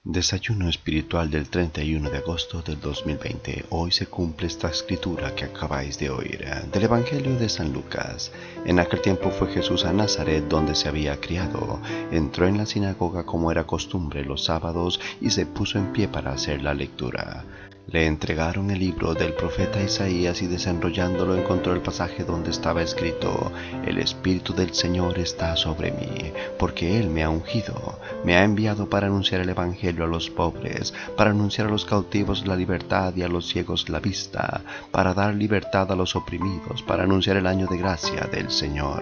Desayuno espiritual del 31 de agosto del 2020. Hoy se cumple esta escritura que acabáis de oír, del Evangelio de San Lucas. En aquel tiempo fue Jesús a Nazaret, donde se había criado. Entró en la sinagoga como era costumbre los sábados y se puso en pie para hacer la lectura. Le entregaron el libro del profeta Isaías y desenrollándolo encontró el pasaje donde estaba escrito: El Espíritu del Señor está sobre mí, porque Él me ha ungido, me ha enviado para anunciar el Evangelio a los pobres, para anunciar a los cautivos la libertad y a los ciegos la vista, para dar libertad a los oprimidos, para anunciar el año de gracia del Señor.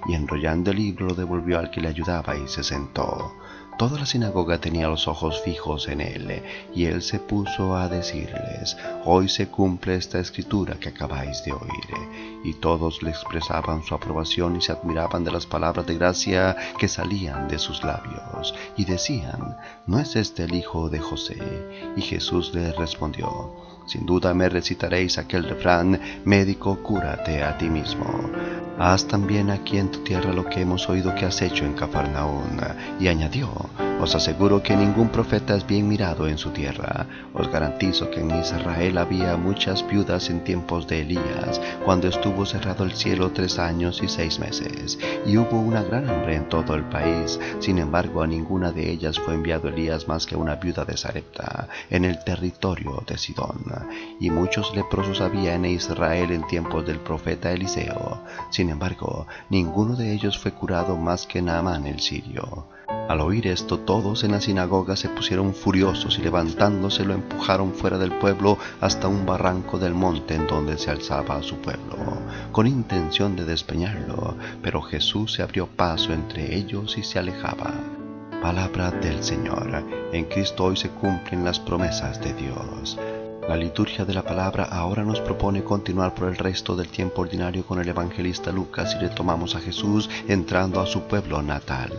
Y enrollando el libro lo devolvió al que le ayudaba y se sentó. Toda la sinagoga tenía los ojos fijos en él, y él se puso a decirles: Hoy se cumple esta escritura que acabáis de oír. Y todos le expresaban su aprobación y se admiraban de las palabras de gracia que salían de sus labios, y decían: ¿No es este el hijo de José? Y Jesús les respondió: Sin duda me recitaréis aquel refrán: médico, cúrate a ti mismo. Haz también aquí en tu tierra lo que hemos oído que has hecho en Cafarnaún. Y añadió: Os aseguro que ningún profeta es bien mirado en su tierra. Os garantizo que en Israel había muchas viudas en tiempos de Elías, cuando estuvo cerrado el cielo 3 años y 6 meses, y hubo una gran hambre en todo el país. Sin embargo, a ninguna de ellas fue enviado Elías más que a una viuda de Sarepta, en el territorio de Sidón. Y muchos leprosos había en Israel en tiempos del profeta Eliseo. Sin embargo, ninguno de ellos fue curado más que Naamán el sirio. Al oír esto, todos en la sinagoga se pusieron furiosos y levantándose lo empujaron fuera del pueblo hasta un barranco del monte en donde se alzaba su pueblo, con intención de despeñarlo. Pero Jesús se abrió paso entre ellos y se alejaba. Palabra del Señor. En Cristo hoy se cumplen las promesas de Dios. La liturgia de la palabra ahora nos propone continuar por el resto del tiempo ordinario con el evangelista Lucas y retomamos a Jesús entrando a su pueblo natal.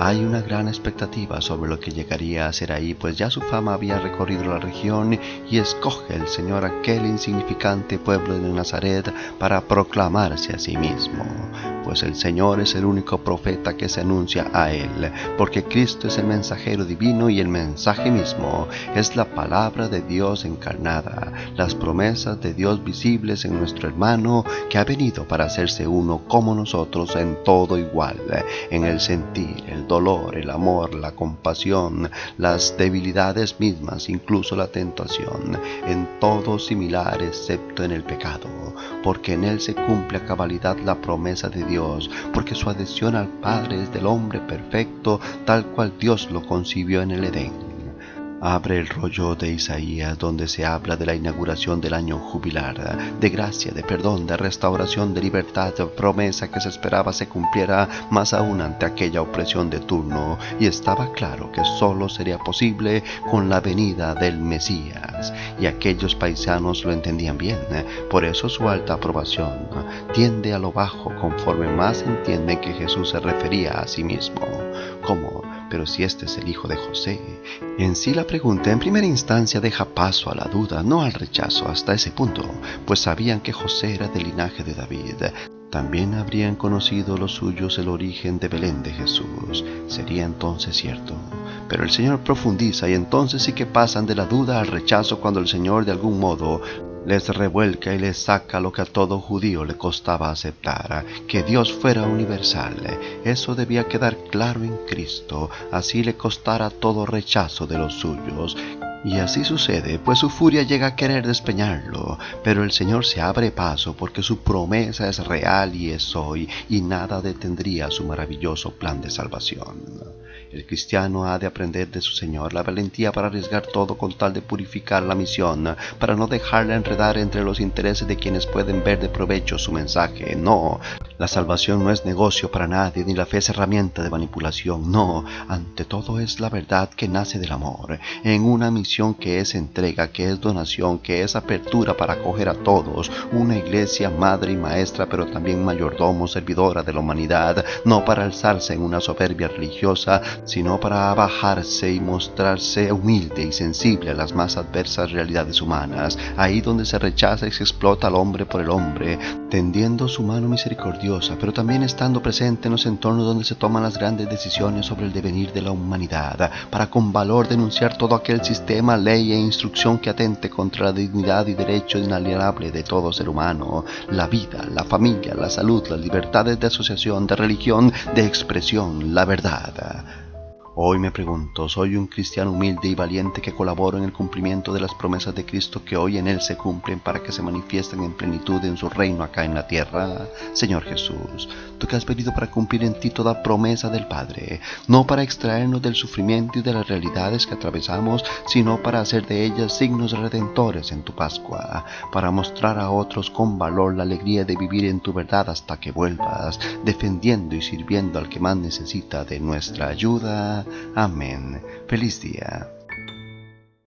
Hay una gran expectativa sobre lo que llegaría a ser ahí, pues ya su fama había recorrido la región y escoge el Señor aquel insignificante pueblo de Nazaret para proclamarse a sí mismo. Pues el Señor es el único profeta que se anuncia a Él, porque Cristo es el mensajero divino y el mensaje mismo es la palabra de Dios encarnada, las promesas de Dios visibles en nuestro hermano que ha venido para hacerse uno como nosotros en todo igual, en el sentir, el dolor, el amor, la compasión, las debilidades mismas, incluso la tentación, en todo similar excepto en el pecado, porque en él se cumple a cabalidad la promesa de Dios, porque su adhesión al Padre es del hombre perfecto, tal cual Dios lo concibió en el Edén. Abre el rollo de Isaías donde se habla de la inauguración del año jubilar, de gracia, de perdón, de restauración, de libertad, de promesa que se esperaba se cumpliera más aún ante aquella opresión de turno, y estaba claro que solo sería posible con la venida del Mesías, y aquellos paisanos lo entendían bien. Por eso su alta aprobación tiende a lo bajo conforme más entienden que Jesús se refería a sí mismo. ¿Cómo? Pero si este es el hijo de José. En sí la pregunta en primera instancia deja paso a la duda, no al rechazo hasta ese punto, pues sabían que José era del linaje de David. También habrían conocido los suyos el origen de Belén de Jesús. Sería entonces cierto. Pero el Señor profundiza y entonces sí que pasan de la duda al rechazo cuando el Señor de algún modo les revuelca y les saca lo que a todo judío le costaba aceptar, que Dios fuera universal. Eso debía quedar claro en Cristo, así le costara todo rechazo de los suyos. Y así sucede, pues su furia llega a querer despeñarlo, pero el Señor se abre paso porque su promesa es real y es hoy, y nada detendría su maravilloso plan de salvación. El cristiano ha de aprender de su Señor la valentía para arriesgar todo con tal de purificar la misión, para no dejarla enredar entre los intereses de quienes pueden ver de provecho su mensaje. No, la salvación no es negocio para nadie, ni la fe es herramienta de manipulación. No, ante todo es la verdad que nace del amor, en una misión que es entrega, que es donación, que es apertura para acoger a todos, una iglesia madre y maestra, pero también mayordomo, servidora de la humanidad, no para alzarse en una soberbia religiosa, sino para abajarse y mostrarse humilde y sensible a las más adversas realidades humanas, ahí donde se rechaza y se explota al hombre por el hombre, tendiendo su mano misericordiosa, pero también estando presente en los entornos donde se toman las grandes decisiones sobre el devenir de la humanidad, para con valor denunciar todo aquel sistema, ley e instrucción que atente contra la dignidad y derecho inalienable de todo ser humano, la vida, la familia, la salud, las libertades de asociación, de religión, de expresión, la verdad. Hoy me pregunto, ¿soy un cristiano humilde y valiente que colaboro en el cumplimiento de las promesas de Cristo que hoy en Él se cumplen para que se manifiesten en plenitud en su reino acá en la tierra? Señor Jesús, tú que has venido para cumplir en ti toda promesa del Padre, no para extraernos del sufrimiento y de las realidades que atravesamos, sino para hacer de ellas signos redentores en tu Pascua, para mostrar a otros con valor la alegría de vivir en tu verdad hasta que vuelvas, defendiendo y sirviendo al que más necesita de nuestra ayuda. Amén. Feliz día.